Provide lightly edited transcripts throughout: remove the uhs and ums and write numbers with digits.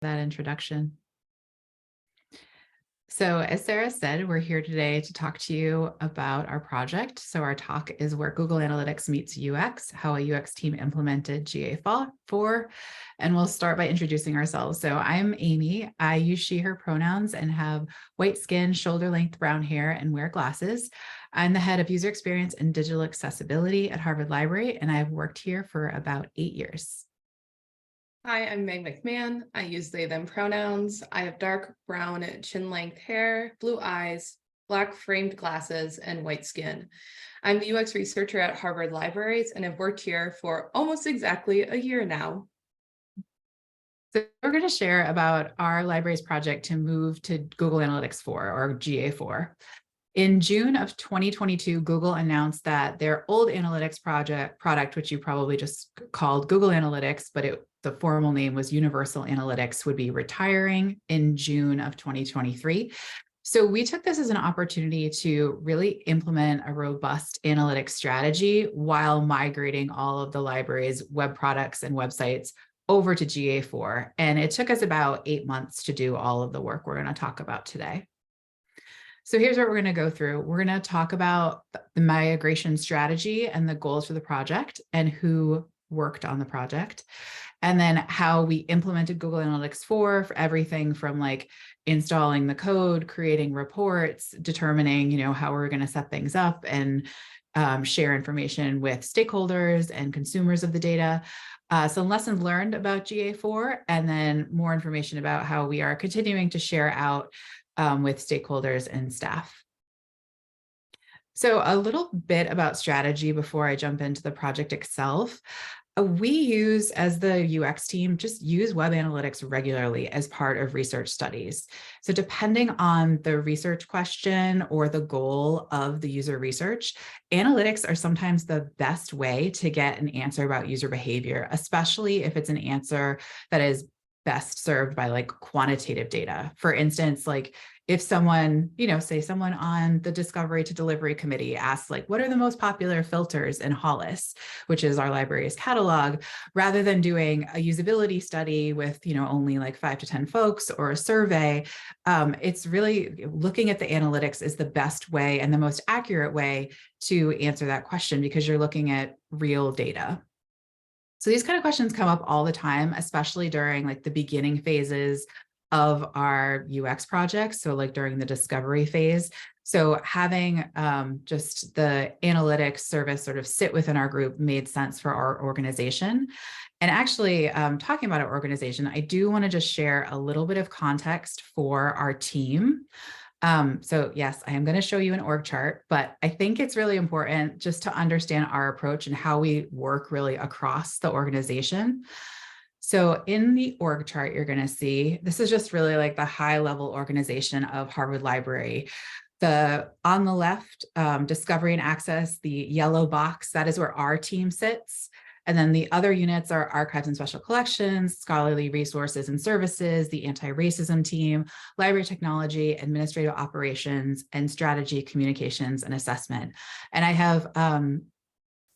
that introduction. So as Sarah said, we're here today to talk to you about our project. So our talk is where Google Analytics meets UX, how a UX team implemented GA4. And we'll start by introducing ourselves. So I'm Amy. I use she, her pronouns and have white skin, shoulder length brown hair, and wear glasses. I'm the head of user experience and digital accessibility at Harvard Library, and I've worked here for about 8 years. Hi, I'm Meg McMahon. I use they, them pronouns. I have dark brown chin length hair, blue eyes, black framed glasses, and white skin. I'm the UX researcher at Harvard Libraries and have worked here for almost exactly a year now. So we're going to share about our library's project to move to Google Analytics 4 or GA4. In June of 2022, Google announced that their old analytics product, which you probably just called Google Analytics, but the formal name was Universal Analytics, would be retiring in June of 2023. So we took this as an opportunity to really implement a robust analytics strategy while migrating all of the library's web products and websites over to GA4. And it took us about 8 months to do all of the work we're going to talk about today. So here's what we're going to go through. We're going to talk about the migration strategy and the goals for the project and who worked on the project, and then how we implemented Google Analytics 4 for everything from like installing the code, creating reports, determining, how we're going to set things up and share information with stakeholders and consumers of the data. Some lessons learned about GA4, and then more information about how we are continuing to share out with stakeholders and staff. So a little bit about strategy before I jump into the project itself. We use, as the UX team, just use web analytics regularly as part of research studies. So depending on the research question or the goal of the user research, analytics are sometimes the best way to get an answer about user behavior, especially if it's an answer that is best served by like quantitative data. For instance, like if someone, say someone on the discovery to delivery committee asks like, what are the most popular filters in Hollis, which is our library's catalog, rather than doing a usability study with, only like 5 to 10 folks or a survey, it's really looking at the analytics is the best way and the most accurate way to answer that question because you're looking at real data. So these kind of questions come up all the time, especially during like the beginning phases of our UX projects. So like during the discovery phase. So having just the analytics service sort of sit within our group made sense for our organization. And actually talking about our organization, I do want to just share a little bit of context for our team. So yes, I am going to show you an org chart, but I think it's really important just to understand our approach and how we work really across the organization. So in the org chart, you're going to see, this is just really like the high level organization of Harvard Library. On the left, discovery and access, the yellow box, that is where our team sits. And then the other units are archives and special collections, scholarly resources and services, the anti-racism team, library technology, administrative operations, and strategy, communications, and assessment. And I have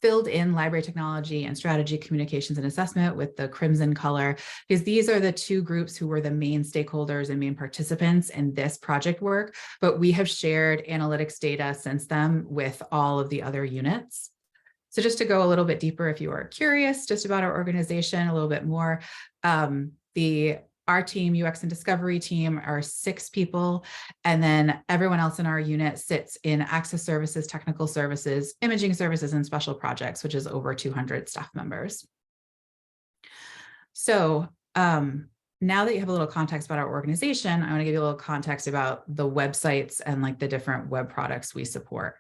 filled in library technology and strategy, communications, and assessment with the crimson color, because these are the two groups who were the main stakeholders and main participants in this project work, but we have shared analytics data since then with all of the other units. So just to go a little bit deeper, if you are curious just about our organization a little bit more, our team, UX and Discovery team, are 6 people, and then everyone else in our unit sits in access services, technical services, imaging services, and special projects, which is over 200 staff members. So now that you have a little context about our organization, I want to give you a little context about the websites and like the different web products we support.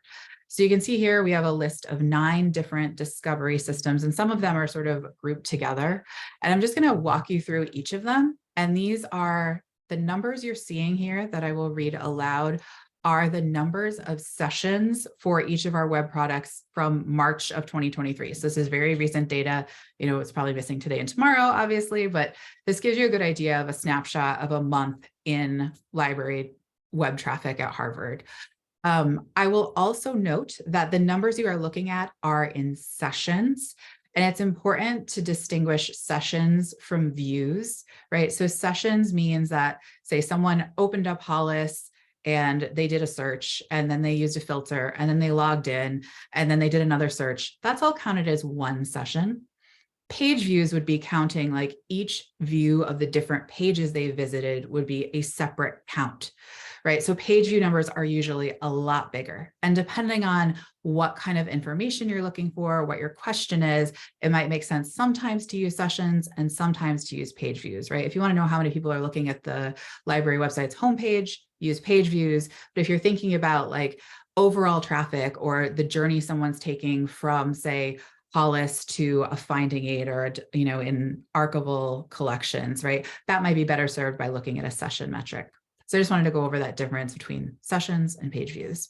So you can see here, we have a list of 9 different discovery systems, and some of them are sort of grouped together. And I'm just going to walk you through each of them. And these are the numbers you're seeing here that I will read aloud are the numbers of sessions for each of our web products from March of 2023. So this is very recent data. It's probably missing today and tomorrow, obviously, but this gives you a good idea of a snapshot of a month in library web traffic at Harvard. I will also note that the numbers you are looking at are in sessions. And it's important to distinguish sessions from views, right? So sessions means that, say, someone opened up Hollis and they did a search, and then they used a filter, and then they logged in, and then they did another search. That's all counted as one session. Page views would be counting, like each view of the different pages they visited would be a separate count, right? So page view numbers are usually a lot bigger. And depending on what kind of information you're looking for, what your question is, it might make sense sometimes to use sessions and sometimes to use page views, right? If you want to know how many people are looking at the library website's homepage, use page views. But if you're thinking about like overall traffic or the journey someone's taking from, say, Hollis to a finding aid or, in archival collections, right? That might be better served by looking at a session metric. So I just wanted to go over that difference between sessions and page views.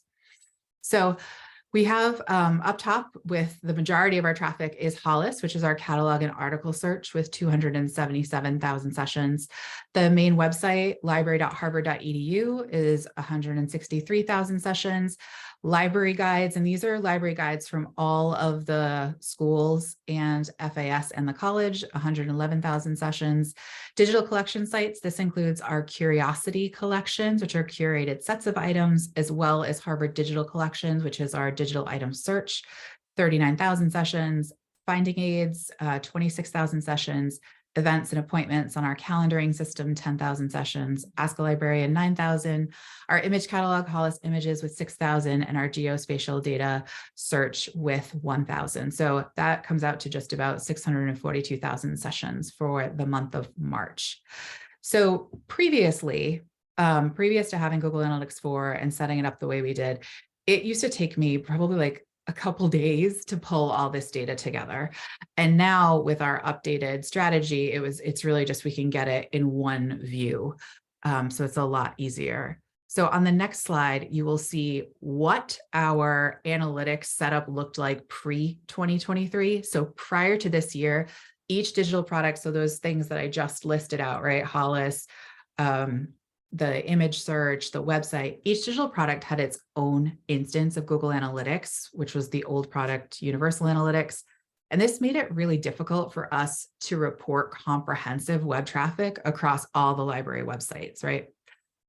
So we have up top with the majority of our traffic is Hollis, which is our catalog and article search with 277,000 sessions. The main website, library.harvard.edu, is 163,000 sessions. Library guides, and these are library guides from all of the schools and FAS and the college, 111,000 sessions. Digital collection sites, this includes our Curiosity collections, which are curated sets of items, as well as Harvard Digital Collections, which is our digital item search, 39,000 sessions. Finding aids, 26,000 sessions. Events and appointments on our calendaring system, 10,000 sessions. Ask a Librarian, 9,000. Our image catalog, Hollis Images, with 6,000, and our geospatial data search with 1,000. So that comes out to just about 642,000 sessions for the month of March. So previous to having Google Analytics 4 and setting it up the way we did, it used to take me probably like a couple days to pull all this data together. And now with our updated strategy, it's really just, we can get it in one view. So it's a lot easier. So on the next slide, you will see what our analytics setup looked like pre-2023. So prior to this year, each digital product, so those things that I just listed out, right? Hollis, the image search, the website, each digital product had its own instance of Google Analytics, which was the old product, Universal Analytics. And this made it really difficult for us to report comprehensive web traffic across all the library websites, right?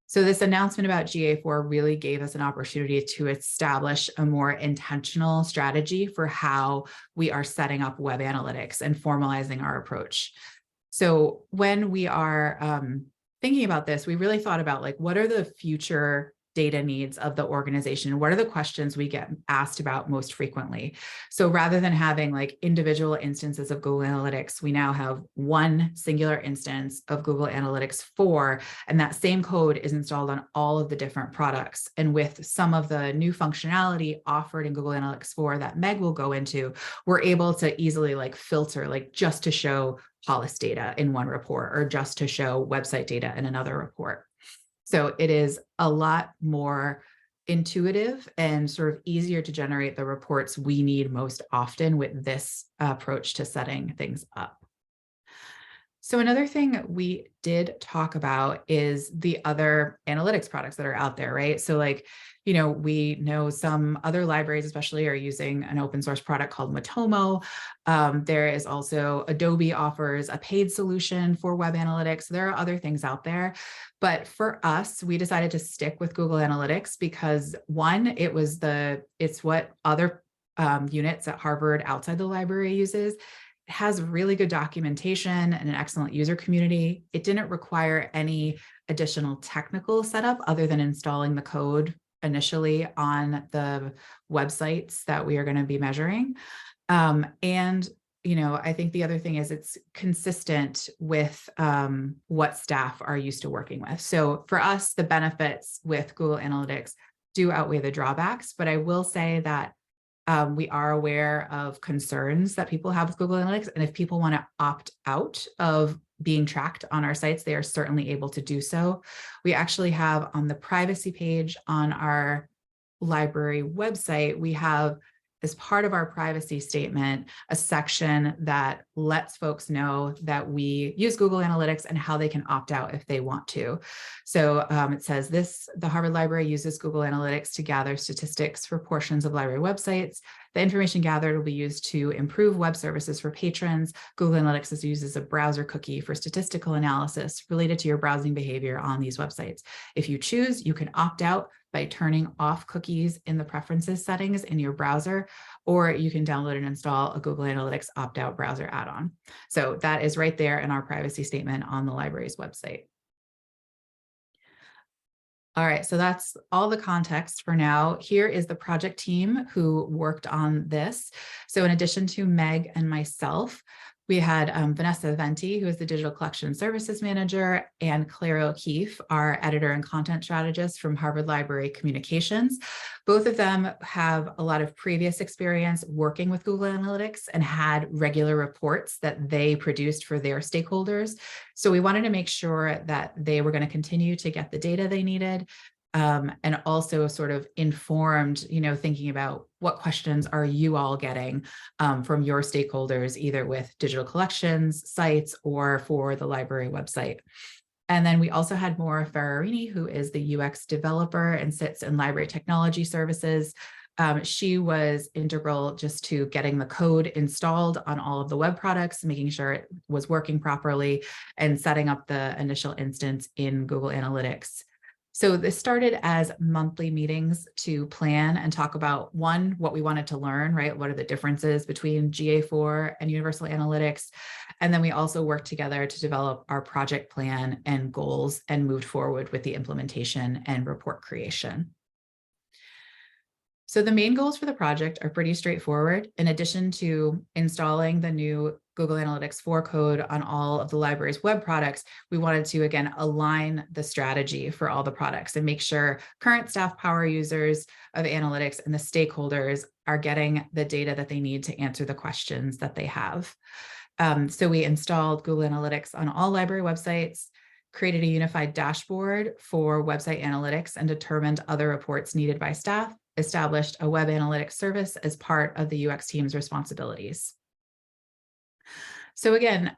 So this announcement about GA4 really gave us an opportunity to establish a more intentional strategy for how we are setting up web analytics and formalizing our approach. So when we are thinking about this, we really thought about, like, what are the future data needs of the organization? What are the questions we get asked about most frequently? So rather than having like individual instances of Google Analytics, we now have one singular instance of Google Analytics 4, and that same code is installed on all of the different products. And with some of the new functionality offered in Google Analytics 4 that Meg will go into, we're able to easily like filter, like just to show Hollis data in one report or just to show website data in another report. So it is a lot more intuitive and sort of easier to generate the reports we need most often with this approach to setting things up. So another thing we did talk about is the other analytics products that are out there, right? So like, we know some other libraries especially are using an open source product called Matomo. There is also Adobe offers a paid solution for web analytics. There are other things out there. But for us, we decided to stick with Google Analytics because one, it's what other units at Harvard outside the library uses. It has really good documentation and an excellent user community. It didn't require any additional technical setup other than installing the code initially on the websites that we are going to be measuring. I think the other thing is it's consistent with what staff are used to working with. So for us, the benefits with Google Analytics do outweigh the drawbacks, but I will say that we are aware of concerns that people have with Google Analytics. And if people want to opt out of being tracked on our sites, they are certainly able to do so. We actually have on the privacy page on our library website, we have as part of our privacy statement, a section that lets folks know that we use Google Analytics and how they can opt out if they want to. So it says the Harvard Library uses Google Analytics to gather statistics for portions of library websites. The information gathered will be used to improve web services for patrons. Google Analytics uses a browser cookie for statistical analysis related to your browsing behavior on these websites. If you choose, you can opt out by turning off cookies in the preferences settings in your browser, or you can download and install a Google Analytics opt-out browser add-on. So that is right there in our privacy statement on the library's website. All right, so that's all the context for now. Here is the project team who worked on this. So in addition to Meg and myself, we had Vanessa Venti, who is the Digital Collection Services Manager, and Claire O'Keefe, our editor and content strategist from Harvard Library Communications. Both of them have a lot of previous experience working with Google Analytics and had regular reports that they produced for their stakeholders. So we wanted to make sure that they were going to continue to get the data they needed, and also sort of informed, thinking about what questions are you all getting from your stakeholders, either with digital collections sites or for the library website. And then we also had Maura Ferrarini, who is the UX developer and sits in library technology services. She was integral just to getting the code installed on all of the web products, making sure it was working properly, and setting up the initial instance in Google Analytics. So this started as monthly meetings to plan and talk about, one, what we wanted to learn, right? What are the differences between GA4 and Universal Analytics? And then we also worked together to develop our project plan and goals and moved forward with the implementation and report creation. So the main goals for the project are pretty straightforward. In addition to installing the new Google Analytics 4 code on all of the library's web products, we wanted to, again, align the strategy for all the products and make sure current staff power users of analytics and the stakeholders are getting the data that they need to answer the questions that they have. So we installed Google Analytics on all library websites, created a unified dashboard for website analytics, and determined other reports needed by staff, established a web analytics service as part of the UX team's responsibilities. So again,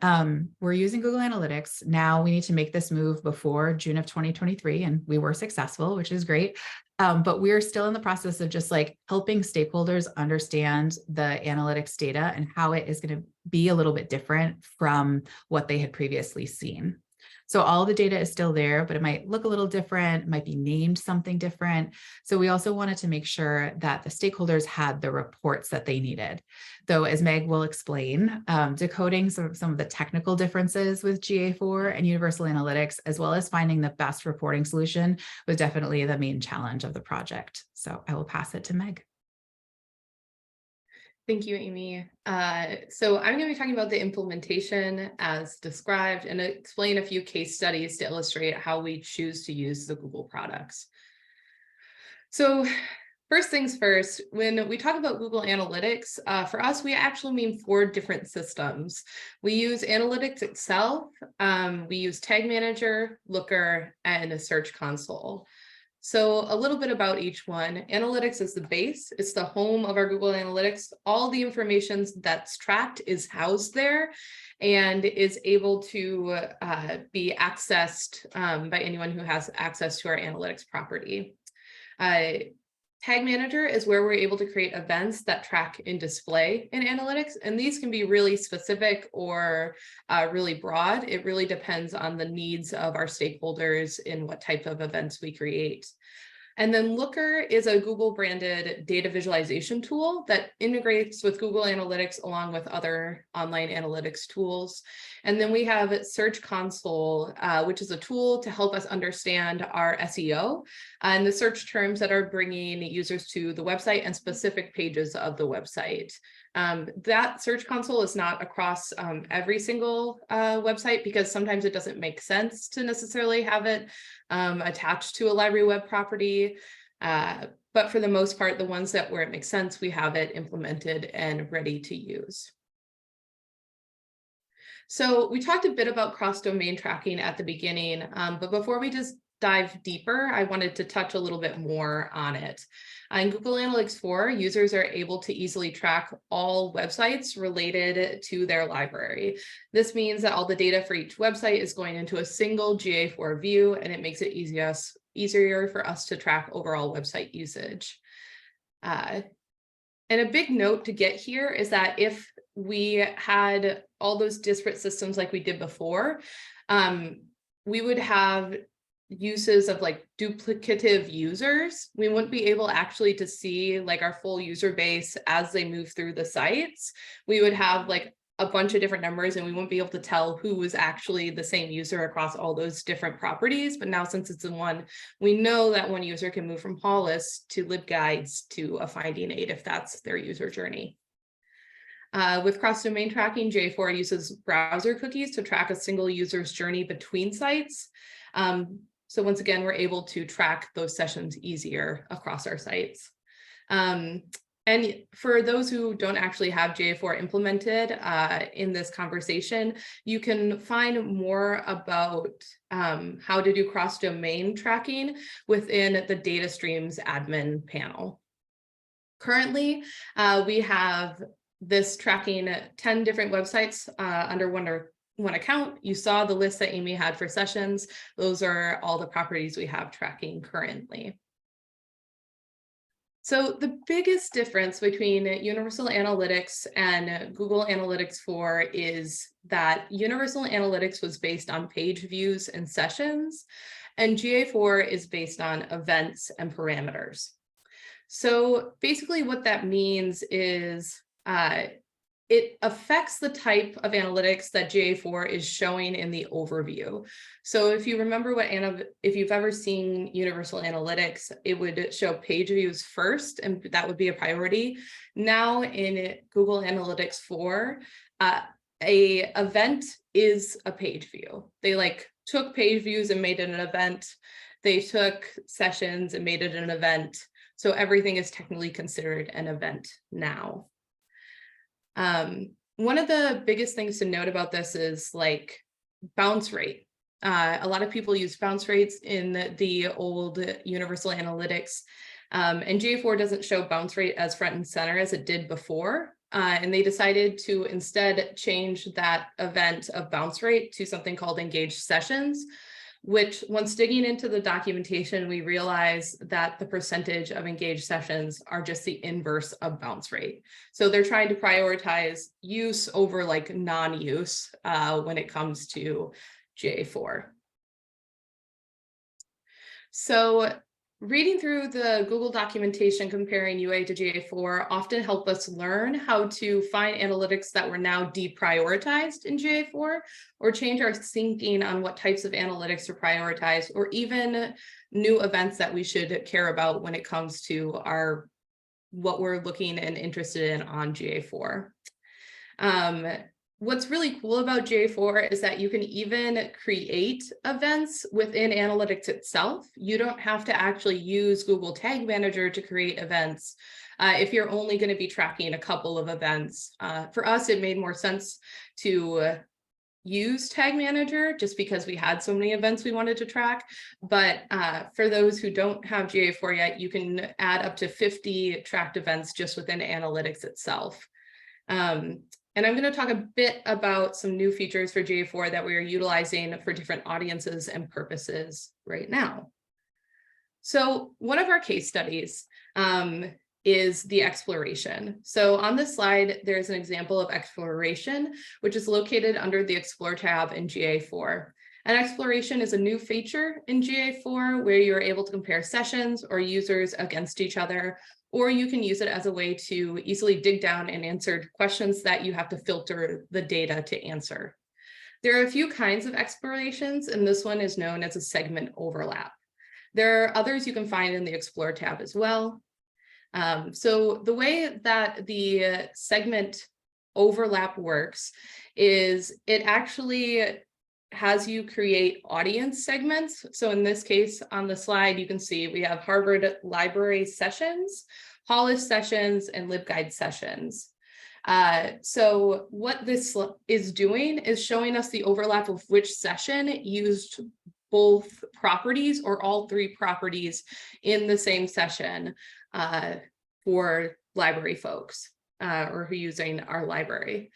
we're using Google Analytics. Now we need to make this move before June of 2023, and we were successful, which is great. But we're still in the process of just helping stakeholders understand the analytics data and how it is going to be a little bit different from what they had previously seen. So all the data is still there, but it might look a little different, might be named something different. So we also wanted to make sure that the stakeholders had the reports that they needed. Though, as Meg will explain, decoding some of the technical differences with GA4 and Universal Analytics, as well as finding the best reporting solution, was definitely the main challenge of the project. So I will pass it to Meg. Thank you, Amy. So I'm going to be talking about the implementation as described and explain a few case studies to illustrate how we choose to use the Google products. So first things first, when we talk about Google Analytics, for us, we actually mean 4 different systems. We use Analytics itself, we use Tag Manager, Looker, and a Search Console. So a little bit about each one. Analytics is the base. It's the home of our Google Analytics. All the information that's tracked is housed there and is able to be accessed by anyone who has access to our analytics property. Tag Manager is where we're able to create events that track and display in analytics, and these can be really specific or really broad. It really depends on the needs of our stakeholders in what type of events we create. And then Looker is a Google branded data visualization tool that integrates with Google Analytics along with other online analytics tools. And then we have Search Console, which is a tool to help us understand our SEO and the search terms that are bringing users to the website and specific pages of the website. That Search Console is not across every single website because sometimes it doesn't make sense to necessarily have it attached to a library web property. But for the most part, the ones where it makes sense, we have it implemented and ready to use. So we talked a bit about cross-domain tracking at the beginning, but before we just dive deeper, I wanted to touch a little bit more on it. In Google Analytics 4, users are able to easily track all websites related to their library. This means that all the data for each website is going into a single GA4 view, and it makes it easier for us to track overall website usage. And a big note to get here is that if we had all those disparate systems like we did before, we would have uses of like duplicative users. We wouldn't be able actually to see like our full user base as they move through the sites. We would have like a bunch of different numbers and we wouldn't be able to tell who was actually the same user across all those different properties. But now since it's in one, we know that one user can move from Hollis to LibGuides to a finding aid if that's their user journey. With cross-domain tracking, GA4 uses browser cookies to track a single user's journey between sites. So once again, we're able to track those sessions easier across our sites. And for those who don't actually have GA4 implemented in this conversation, you can find more about how to do cross-domain tracking within the data streams admin panel. Currently, we have this tracking 10 different websites under one account. You saw the list that Amy had for sessions. Those are all the properties we have tracking currently. So the biggest difference between Universal Analytics and Google Analytics 4 is that Universal Analytics was based on page views and sessions, and GA4 is based on events and parameters. So basically what that means is it affects the type of analytics that GA4 is showing in the overview. So if you remember if you've ever seen Universal Analytics, it would show page views first, and that would be a priority. Now in Google Analytics 4, a event is a page view. They like took page views and made it an event. They took sessions and made it an event. So everything is technically considered an event now. One of the biggest things to note about this is like bounce rate. A lot of people use bounce rates in the old Universal Analytics, and GA4 doesn't show bounce rate as front and center as it did before. And they decided to instead change that event of bounce rate to something called engaged sessions, which once digging into the documentation, we realize that the percentage of engaged sessions are just the inverse of bounce rate. So they're trying to prioritize use over like non-use when it comes to GA4. So reading through the Google documentation comparing UA to GA4 often help us learn how to find analytics that were now deprioritized in GA4, or change our thinking on what types of analytics to prioritize, or even new events that we should care about when it comes to what we're looking and interested in on GA4. What's really cool about GA4 is that you can even create events within analytics itself. You don't have to actually use Google Tag Manager to create events if you're only going to be tracking a couple of events. For us, it made more sense to use Tag Manager just because we had so many events we wanted to track. But for those who don't have GA4 yet, you can add up to 50 tracked events just within analytics itself. And I'm going to talk a bit about some new features for GA4 that we are utilizing for different audiences and purposes right now. So one of our case studies is the exploration. So on this slide, there's an example of exploration, which is located under the Explore tab in GA4. And exploration is a new feature in GA4 where you're able to compare sessions or users against each other, or you can use it as a way to easily dig down and answer questions that you have to filter the data to answer. There are a few kinds of explorations, and this one is known as a segment overlap. There are others you can find in the Explore tab as well. So the way that the segment overlap works is it actually has you create audience segments. So in this case, on the slide, you can see we have Harvard Library sessions, Hollis sessions, and LibGuide sessions. So what this is doing is showing us the overlap of which session used both properties or all three properties in the same session for library folks or who are using our library.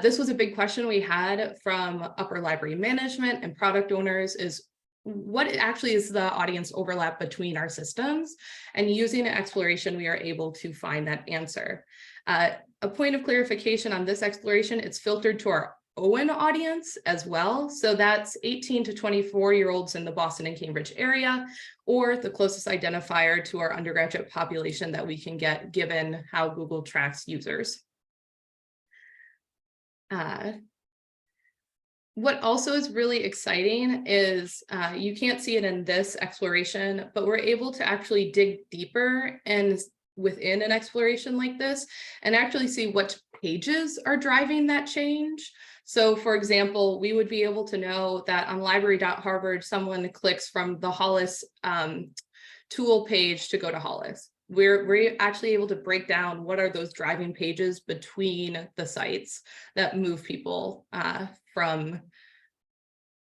This was a big question we had from upper library management and product owners is what actually is the audience overlap between our systems? And using an exploration, we are able to find that answer. A point of clarification on this exploration, it's filtered to our Owen audience as well. So that's 18 to 24-year-olds in the Boston and Cambridge area, or the closest identifier to our undergraduate population that we can get given how Google tracks users. What also is really exciting is you can't see it in this exploration, but we're able to actually dig deeper and within an exploration like this and actually see what pages are driving that change. So for example, we would be able to know that on library.harvard, someone clicks from the Hollis tool page to go to Hollis. We're actually able to break down what are those driving pages between the sites that move people from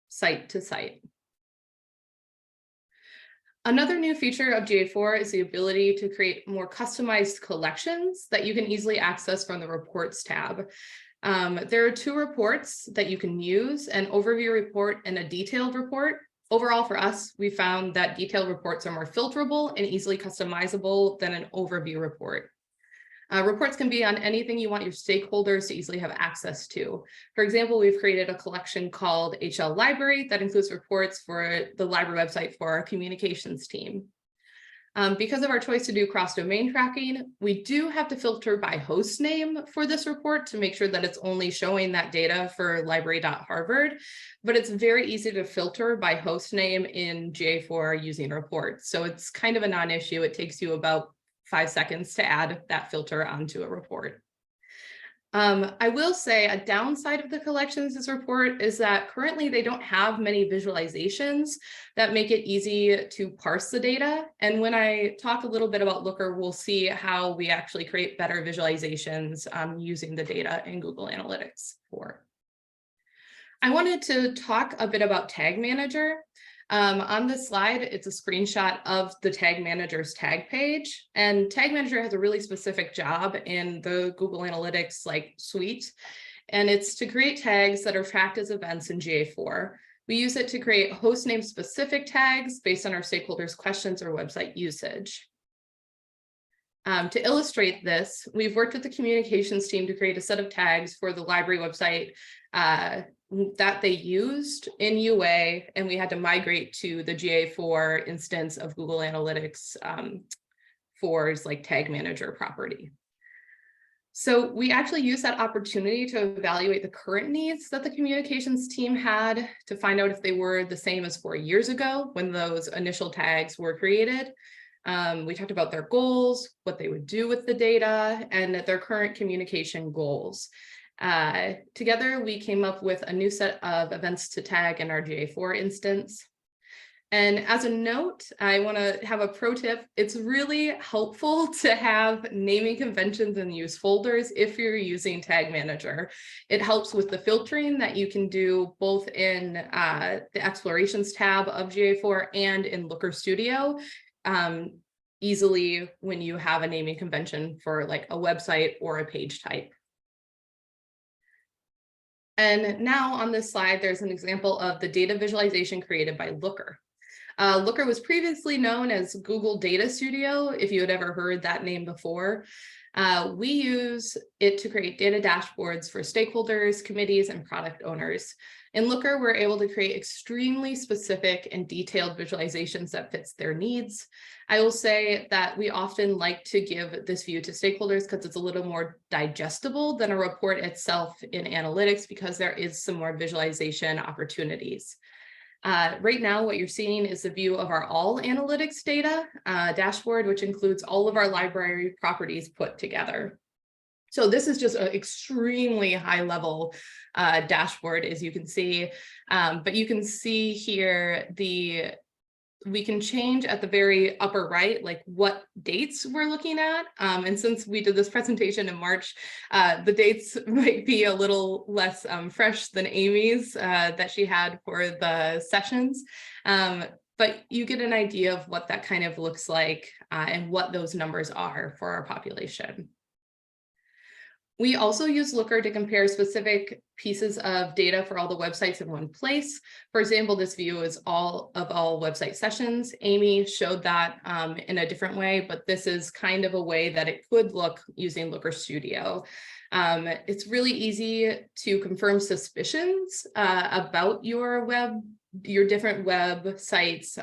site to site. Another new feature of GA4 is the ability to create more customized collections that you can easily access from the Reports tab. There are two reports that you can use, an overview report and a detailed report. Overall, for us, we found that detailed reports are more filterable and easily customizable than an overview report. Reports can be on anything you want your stakeholders to easily have access to. For example, we've created a collection called HL Library that includes reports for the library website for our communications team. Because of our choice to do cross-domain tracking, we do have to filter by host name for this report to make sure that it's only showing that data for library.harvard, but it's very easy to filter by host name in GA4 using reports. So it's kind of a non-issue. It takes you about 5 seconds to add that filter onto a report. I will say a downside of the collections report is that currently they don't have many visualizations that make it easy to parse the data. And when I talk a little bit about Looker, we'll see how we actually create better visualizations using the data in Google Analytics 4. I wanted to talk a bit about Tag Manager. On this slide, it's a screenshot of the Tag Manager's tag page, and Tag Manager has a really specific job in the Google Analytics suite, and it's to create tags that are tracked as events in GA4. We use it to create host name specific tags based on our stakeholders' questions or website usage. To illustrate this, we've worked with the communications team to create a set of tags for the library website that they used in UA, and we had to migrate to the GA4 instance of Google Analytics 4's Tag Manager property. So we actually used that opportunity to evaluate the current needs that the communications team had to find out if they were the same as 4 years ago when those initial tags were created. We talked about their goals, what they would do with the data, and their current communication goals. Together, we came up with a new set of events to tag in our GA4 instance. And as a note, I want to have a pro tip. It's really helpful to have naming conventions and use folders if you're using Tag Manager. It helps with the filtering that you can do both in the Explorations tab of GA4 and in Looker Studio easily when you have a naming convention for a website or a page type. And now on this slide, there's an example of the data visualization created by Looker. Looker was previously known as Google Data Studio, if you had ever heard that name before. We use it to create data dashboards for stakeholders, committees, and product owners. In Looker, we're able to create extremely specific and detailed visualizations that fits their needs. I will say that we often like to give this view to stakeholders because it's a little more digestible than a report itself in analytics because there is some more visualization opportunities. Right now, what you're seeing is the view of our all analytics data dashboard, which includes all of our library properties put together. So this is just an extremely high level dashboard, as you can see, but you can see here the we can change at the very upper right, like what dates we're looking at. And since we did this presentation in March, the dates might be a little less fresh than Amy's that she had for the sessions. But you get an idea of what that kind of looks like and what those numbers are for our population. We also use Looker to compare specific pieces of data for all the websites in one place. For example, this view is all website sessions. Amy showed that in a different way, but this is kind of a way that it could look using Looker Studio. It's really easy to confirm suspicions about your different websites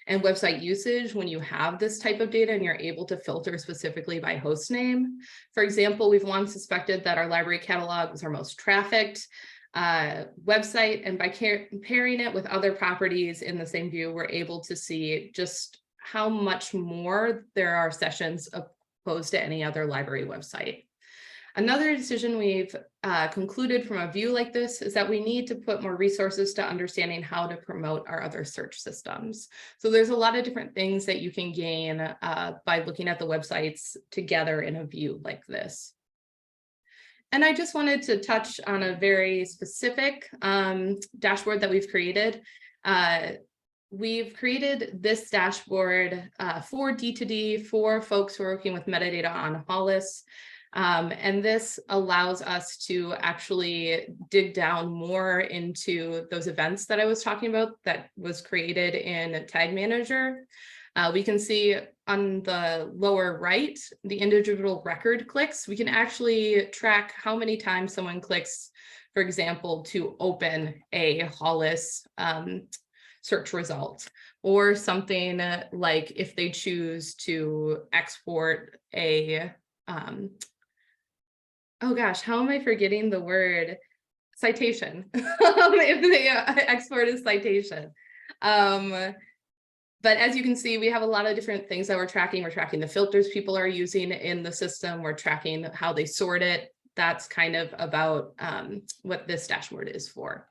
and website usage when you have this type of data and you're able to filter specifically by host name. For example, we've long suspected that our library catalog was our most trafficked website, and by comparing it with other properties in the same view, we're able to see just how much more there are sessions opposed to any other library website. Another decision we've concluded from a view like this is that we need to put more resources to understanding how to promote our other search systems. So there's a lot of different things that you can gain by looking at the websites together in a view like this. And I just wanted to touch on a very specific dashboard that we've created. We've created this dashboard for D2D for folks who are working with metadata on Hollis. And this allows us to actually dig down more into those events that I was talking about that was created in Tag Manager. We can see on the lower right, the individual record clicks. We can actually track how many times someone clicks, for example, to open a Hollis search result, or something like if they choose to export a oh gosh, how am I forgetting the word? Citation. If they export a citation. But as you can see, we have a lot of different things that we're tracking. We're tracking the filters people are using in the system. We're tracking how they sort it. That's kind of about what this dashboard is for.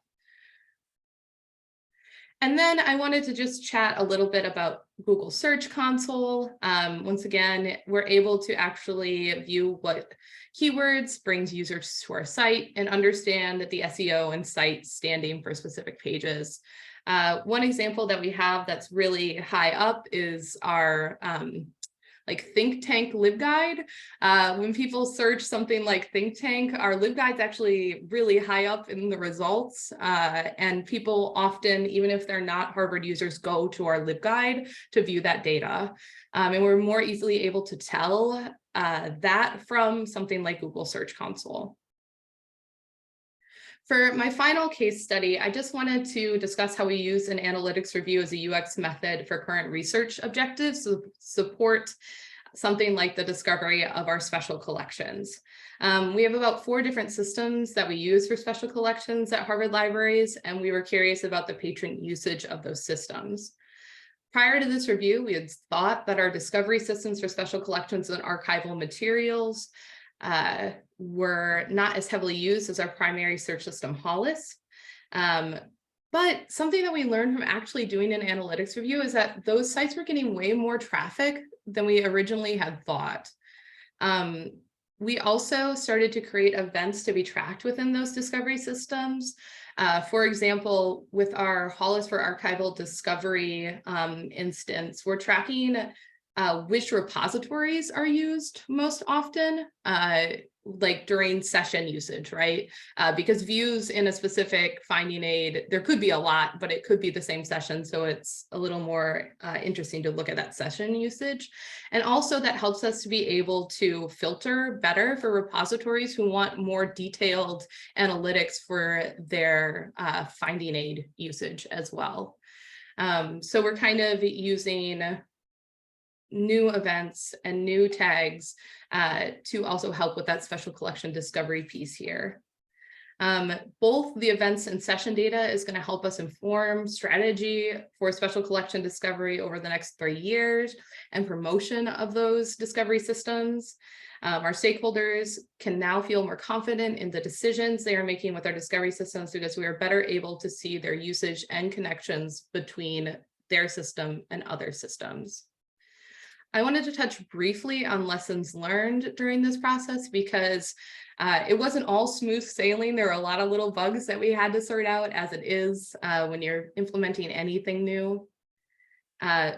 And then I wanted to just chat a little bit about Google Search Console. Once again, we're able to actually view what keywords brings users to our site and understand the SEO and site standing for specific pages. One example that we have that's really high up is our like think tank libguide. When people search something like think tank, our libguide's actually really high up in the results. And people often, even if they're not Harvard users, go to our libguide to view that data. And we're more easily able to tell that from something like Google Search Console. For my final case study, I just wanted to discuss how we use an analytics review as a UX method for current research objectives to support something like the discovery of our special collections. We have about 4 different systems that we use for special collections at Harvard libraries, and we were curious about the patron usage of those systems. Prior to this review, we had thought that our discovery systems for special collections and archival materials were not as heavily used as our primary search system, Hollis. But something that we learned from actually doing an analytics review is that those sites were getting way more traffic than we originally had thought. We also started to create events to be tracked within those discovery systems. For example, with our Hollis for Archival Discovery instance, we're tracking which repositories are used most often, like during session usage, right? Because views in a specific finding aid, there could be a lot, but it could be the same session. So it's a little more interesting to look at that session usage. And also that helps us to be able to filter better for repositories who want more detailed analytics for their finding aid usage as well. So we're kind of using new events and new tags to also help with that special collection discovery piece here. Both the events and session data is going to help us inform strategy for special collection discovery over the next 3 years and promotion of those discovery systems. Our stakeholders can now feel more confident in the decisions they are making with our discovery systems because we are better able to see their usage and connections between their system and other systems. I wanted to touch briefly on lessons learned during this process because it wasn't all smooth sailing. There were a lot of little bugs that we had to sort out, as it is when you're implementing anything new.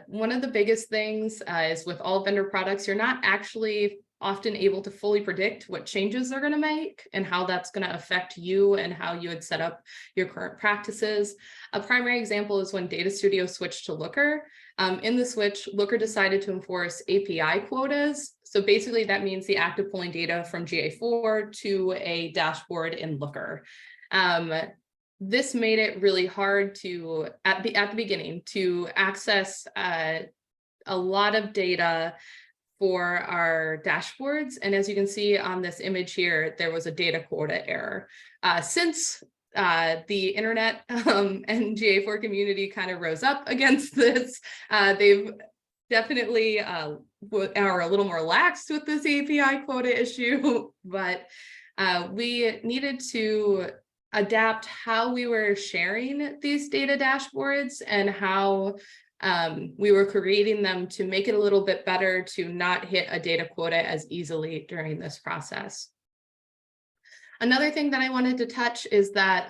One of the biggest things is with all vendor products, you're not actually often able to fully predict what changes they're going to make and how that's going to affect you and how you would set up your current practices. A primary example is when Data Studio switched to Looker. In the switch, Looker decided to enforce API quotas. So basically that means the act of pulling data from GA4 to a dashboard in Looker. This made it really hard to, at the beginning, to access a lot of data for our dashboards. And as you can see on this image here, there was a data quota error. Since the internet and GA4 community kind of rose up against this, they've definitely are a little more lax with this API quota issue, but we needed to adapt how we were sharing these data dashboards and how we were creating them to make it a little bit better to not hit a data quota as easily during this process. Another thing that I wanted to touch is that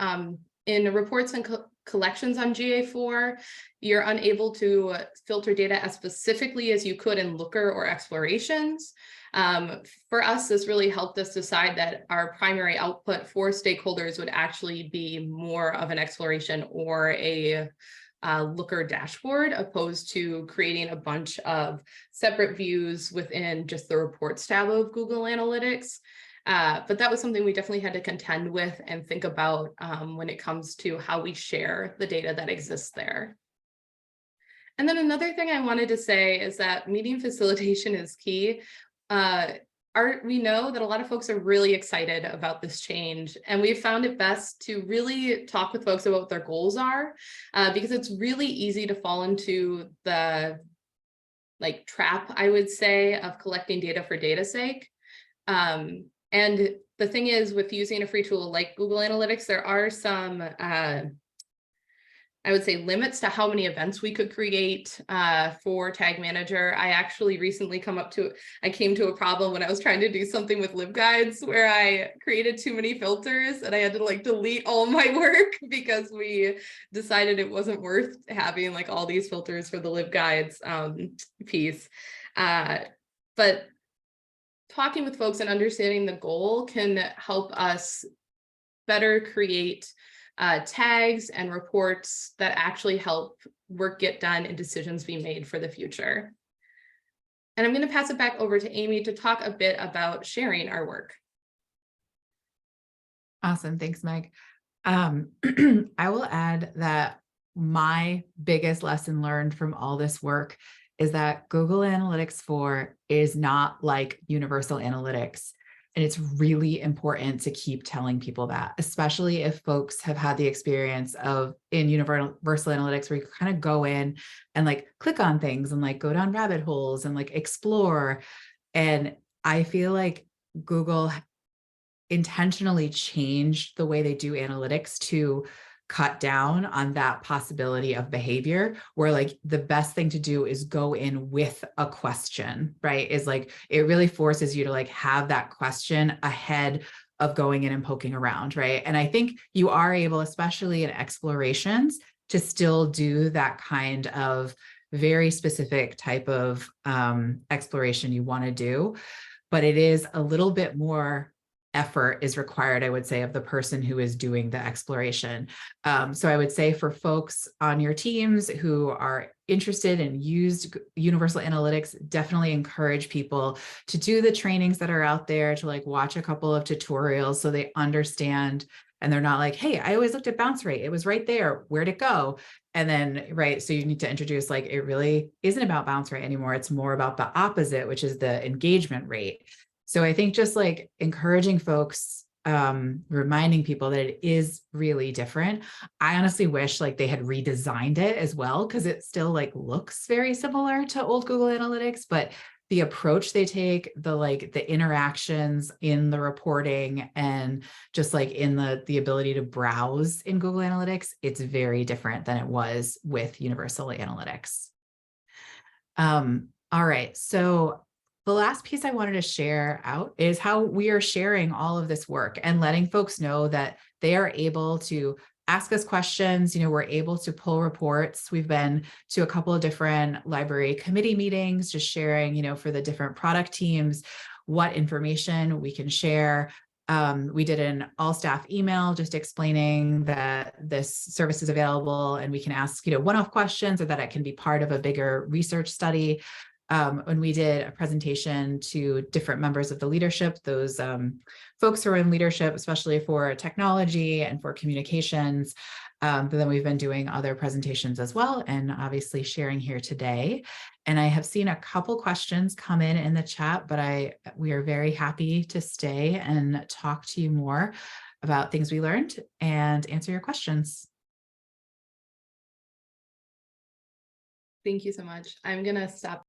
in reports and collections on GA4, you're unable to filter data as specifically as you could in Looker or Explorations. For us, this really helped us decide that our primary output for stakeholders would actually be more of an exploration or a Looker dashboard, opposed to creating a bunch of separate views within just the reports tab of Google Analytics. But that was something we definitely had to contend with and think about when it comes to how we share the data that exists there. And then another thing I wanted to say is that meeting facilitation is key. We know that a lot of folks are really excited about this change, and we've found it best to really talk with folks about what their goals are, because it's really easy to fall into the trap, I would say, of collecting data for data's sake. And the thing is, with using a free tool like Google Analytics, there are some I would say limits to how many events we could create for Tag Manager. I actually recently I came to a problem when I was trying to do something with LibGuides where I created too many filters and I had to delete all my work because we decided it wasn't worth having all these filters for the LibGuides piece. But talking with folks and understanding the goal can help us better create tags and reports that actually help work get done and decisions be made for the future. And I'm going to pass it back over to Amy to talk a bit about sharing our work. Awesome. Thanks, Meg. I will add that my biggest lesson learned from all this work is that Google Analytics 4 is not like Universal Analytics. And it's really important to keep telling people that, especially if folks have had the experience of in Universal Analytics where you kind of go in and click on things and go down rabbit holes and explore. And I feel like Google intentionally changed the way they do analytics to cut down on that possibility of behavior where the best thing to do is go in with a question, right? Is it really forces you to have that question ahead of going in and poking around, right? And I think you are able, especially in explorations, to still do that kind of very specific type of exploration you want to do, but it is a little bit more effort is required, I would say, of the person who is doing the exploration. So I would say for folks on your teams who are interested and used Universal Analytics, definitely encourage people to do the trainings that are out there, to watch a couple of tutorials so they understand and they're not hey, I always looked at bounce rate. It was right there. Where'd it go? And then, right, so you need to introduce it really isn't about bounce rate anymore. It's more about the opposite, which is the engagement rate. So I think just encouraging folks, reminding people that it is really different. I honestly wish they had redesigned it as well, because it still looks very similar to old Google Analytics, but the approach they take, the interactions in the reporting, and just like in the ability to browse in Google Analytics, it's very different than it was with Universal Analytics. All right, so the last piece I wanted to share out is how we are sharing all of this work and letting folks know that they are able to ask us questions. We're able to pull reports. We've been to a couple of different library committee meetings, just sharing, for the different product teams, what information we can share. We did an all staff email just explaining that this service is available and we can ask, one-off questions, or that it can be part of a bigger research study. When we did a presentation to different members of the leadership, those folks who are in leadership, especially for technology and for communications. But then we've been doing other presentations as well, and obviously sharing here today. And I have seen a couple questions come in the chat, but we are very happy to stay and talk to you more about things we learned and answer your questions. Thank you so much. I'm going to stop